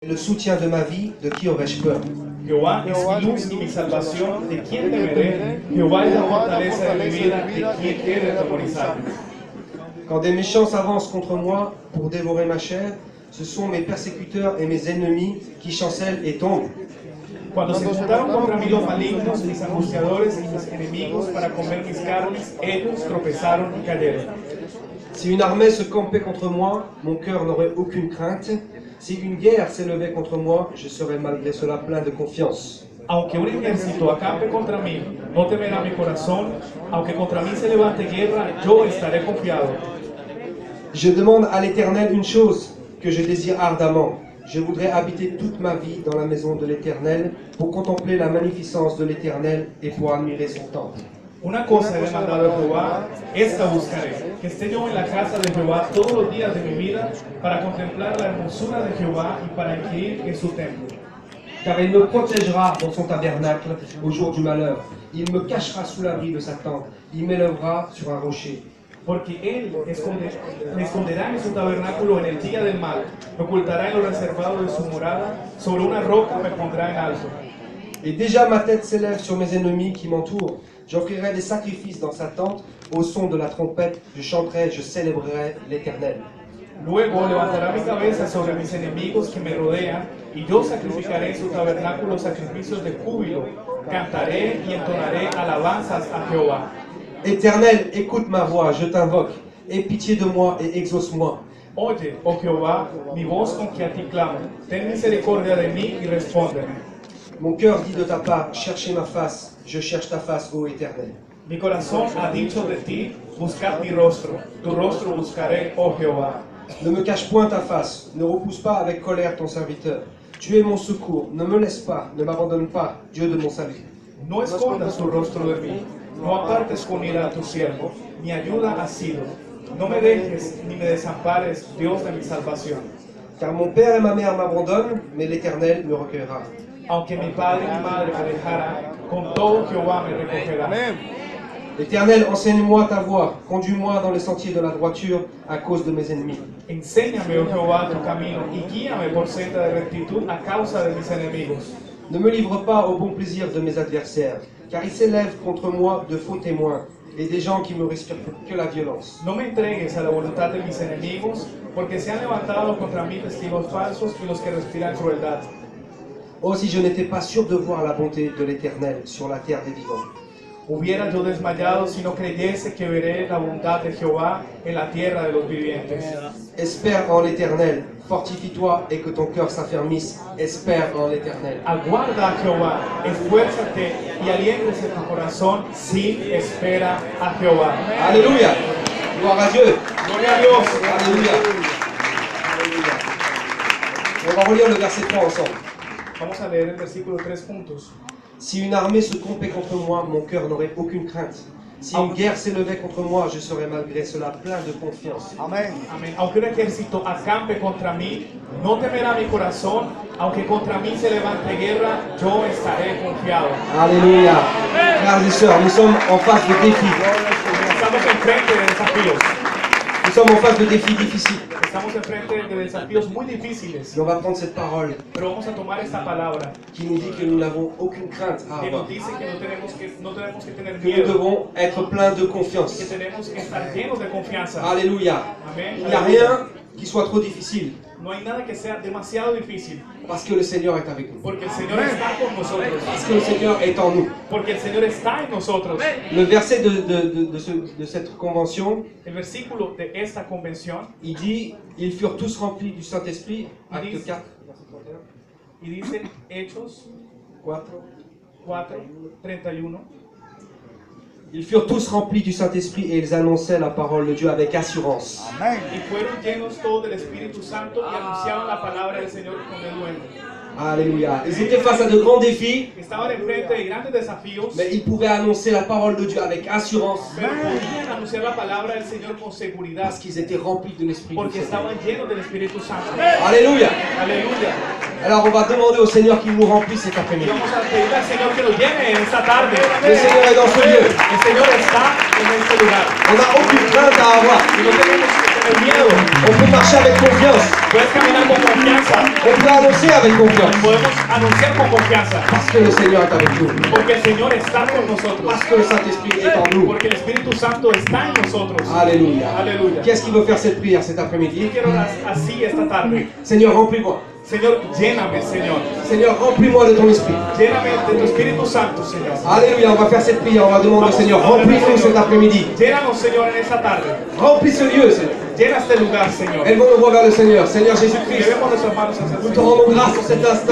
Le soutien de ma vie, de qui aurais-je peur? Jehová es mi luz y mi salvación, ¿de quién temeré? Jehová es la fortaleza de mi vida, ¿de quién he de atemorizarme? Quand des méchants s'avancent contre moi pour dévorer ma chair, ce sont mes persécuteurs et mes ennemis qui chancellent et tombent. Cuando se juntaron contra mí los malignos, mis angustiadores y mis enemigos para comer mis carnes, ellos tropezaron y cayeron. Si une armée se campait contre moi, mon cœur n'aurait aucune crainte. Si une guerre s'élevait contre moi, je serais malgré cela plein de confiance. Aunque un ejército acampe contra mí, no temerá mi corazón. Aunque contra mí se levante guerra, yo estaré confiado. Je demande à l'Éternel une chose que je désire ardemment. Je voudrais habiter toute ma vie dans la maison de l'Éternel pour contempler la magnificence de l'Éternel et pour admirer son temple. Una cosa he demandado a Jehová, esta buscaré, que esté yo en la casa de Jehová todos los días de mi vida, para contemplar la hermosura de Jehová y para inquirir en su templo. Car il me protégera dans son tabernacle au jour du malheur. Il me cachera sous l'abri de sa tente. Il m'élèvera sur un rocher. Porque él me esconderá en su tabernáculo en el día del mal, me ocultará en lo reservado de su morada, sobre una roca me pondrá en alto. Et déjà ma tête s'élève sur mes ennemis qui m'entourent. J'offrirai des sacrifices dans sa tente, au son de la trompette, je chanterai, je célébrerai l'Éternel. Luego levantará mi cabeza sobre mis enemigos que me rodean, y yo sacrificaré en su tabernáculo sacrificios de júbilo, cantaré y entonaré alabanzas a Jehová. Éternel, écoute ma voix, je t'invoque. Aie pitié de moi et exauce-moi. Oye, oh Jehová, mi voz con que a ti clamo, ten misericordia de mí y respóndeme. Mon cœur dit de ta part, cherchez ma face, je cherche ta face, ô Éternel. Mi corazón ha dicho de ti, buscad mi rostro, tu rostro buscaré, oh Jehová. Ne me cache point ta face, ne repousse pas avec colère ton serviteur. Tu es mon secours, ne me laisse pas, ne m'abandonne pas, Dieu de mon salut. No escondas tu rostro de mí, no apartes con ira a tu siervo, mi ayuda ha sido. No me dejes ni me desampares, Dios de mi salvación. Car mon père et ma mère m'abandonnent, mais l'Éternel me recueillera. Aunque mi padre y mi madre me dejaran, con todo Jehová me recogerá. L'Éternel, enseigne-moi ta voie, conduis-moi dans les sentiers de la droiture à cause de mes ennemis. Enséñame, oh Jehová, tu camino y guíame por senda de rectitud a causa de mis enemigos. Ne me livre pas au bon plaisir de mes adversaires, car ils s'élèvent contre moi de faux témoins et des gens qui me respirent que la violence. No me entregues a la voluntad de mis enemigos, porque se han levantado contra mí testigos falsos y los que respiran crueldad. Oh, si je n'étais pas sûr de voir la bonté de l'Éternel sur la terre des vivants. Hubiera yo desmayado si no creyese que veré la bondad de Jehová en la tierra de los vivientes. Espère en l'Éternel, fortifie-toi et que ton cœur s'affermisse. Espère en l'Éternel. Aguarda a Jehová, esfuérzate y aliéntese tu corazón, sí, espera a Jehová. Alléluia! Gloire à Dieu! Gloria a Dios. Alléluia! Alléluia! On va relire le verset 3 ensemble. Vamos a leer el versículo 3 juntos. Si une armée se campait contre moi, mon cœur n'aurait aucune crainte. Si une guerre s'élevait contre moi, je serais malgré cela plein de confiance. Amén. Amén. Aunque un ejército acampe contra mí, no temerá mi corazón. Aunque contra mí se levante guerra, yo estaré confiado. Alléluia! Frères et sœurs, nous sommes en face de défis. Estamos enfrente de desafíos. Nous sommes en face de défis difficiles. Estamos enfrente de desafíos muy difíciles. Et on va prendre cette parole Pero vamos a tomar esta palabra qui nous dit que nous n'avons aucune crainte à que avoir. nos dice que no tenemos que tener Que nous miedo, devons être pleins de que confiance. tenemos que estar llenos de confianza. Alléluia! Amén. Il n'y a rien qui soit trop difficile No hay nada que sea demasiado difícil, parce que le Seigneur est avec nous. porque el Señor está con nosotros. Parce que le Seigneur est en nous. Porque el Señor está en nosotros. Le verset de cette convention, El versículo de esta convención il dit « Ils furent tous remplis du Saint-Esprit » Acte 4, verset 31. y dice Hechos 4. 4:31. Ils furent tous remplis du Saint-Esprit et ils annonçaient la parole de Dieu avec assurance. Y fueron llenos todos del Espíritu Santo y anunciaban la palabra del Señor con denuedo. Alléluia. Ils étaient face à de grands défis, Estaban enfrente de grandes desafíos, mais ils pouvaient annoncer la parole de Dieu avec assurance pero podían anunciar la palabra del Señor con seguridad, parce qu'ils étaient remplis de l'Esprit du porque Seigneur. estaban llenos del Espíritu Santo. Alléluia. Aleluya. Alors on va demander au Seigneur qu'il nous remplisse cet Y après-midi. vamos a pedirle al Señor que nos llene en esta tarde. Le Seigneur est dans ce lieu. El Señor está en este lugar. On n'a aucune crainte à avoir. Y no tenemos que tener tener miedo. On peut marcher avec confiance. Puedes caminar con confianza. On peut annoncer avec confiance. Podemos anunciar con confianza. Parce que le Seigneur est avec nous. Porque el Señor está con nosotros. Parce que le Saint-Esprit est en nous. Porque el Espíritu Santo está en nosotros. Alléluia. Aleluya. Qui est-ce qui veut faire cette prière cet après-midi? Quiero orar así esta tarde. Seigneur, remplis-moi. Señor, lléname, Señor. Seigneur, remplis-moi de ton esprit. Lléname de tu Espíritu Santo, Señor. Alléluia, on va faire cette prière. On va demander au Seigneur, remplis-nous cet après-midi. Llénanos, Señor, en esta tarde. Remplis ce lieu, Seigneur. Llena este lugar, Señor. Élevons nos voix vers le Seigneur. Seigneur Jésus-Christ, Llevemos nuestras manos hacia el nous te Señor. rendons grâce pour cet instant.